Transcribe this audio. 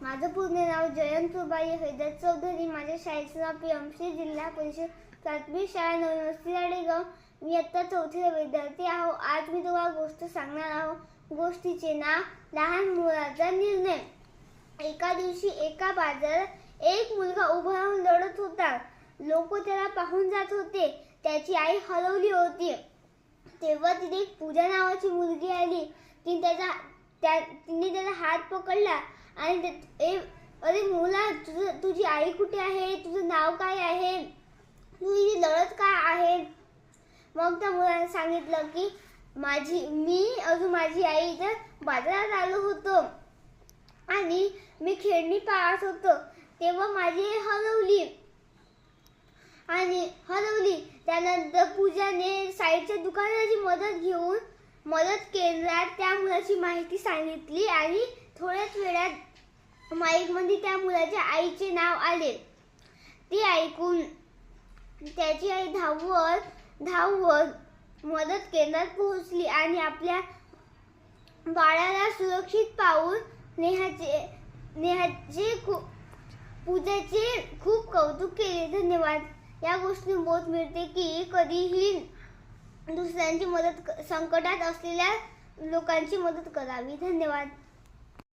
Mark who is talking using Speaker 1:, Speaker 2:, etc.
Speaker 1: माझं पूर्ण नाव जयंतबाई हैदर चौधरी. माझ्या शाळेचं नाव पी.एम.श्री जिल्हा परिषद प्राथमिक शाळा नवीन वस्ती लाडेगाव. मी इयत्ता 4थीचा विद्यार्थी आहो. आज मी तुम्हाला गोष्ट सांगणार आहो. गोष्टीचे नाव लहान मुलाचा निर्णय. एका दिवशी एका बाजारात एक मुलगा उभा राहून रडत होता. लोक त्याला पाहून जात होते. त्याची आई हरवली होती. तेव्हा तिथे एक पूजा नावाची मुलगी आली. तिने त्याचा हात पकडला आणि अरे मुला, तुझी आई कुठे आहे? तुझं नाव काय आहे? तू इथे लढत का आहे? मग त्या मुलाने सांगितलं की माझी आई इथं बाजारात आलो होतो आणि मी खेळणी पाहत होतो, तेव्हा माझी आई हरवली. त्यानंतर पूजाने साईडच्या दुकानाची मदत केंद्रात त्या मुलाची माहिती सांगितली आणि थोड्याच वेळात माईकमध्ये त्या मुलाच्या आईचे नाव आले. ते ऐकून त्याची आई धावत मदत केंद्रात पोहोचली आणि आपल्या बाळाला सुरक्षित पाहून पूजाचे खूप कौतुक केले. धन्यवाद. या गोष्टीतून बोध मिळते की कधीही दुसऱ्यांची मदत, संकटात असलेल्या लोकांची मदत करावी. धन्यवाद.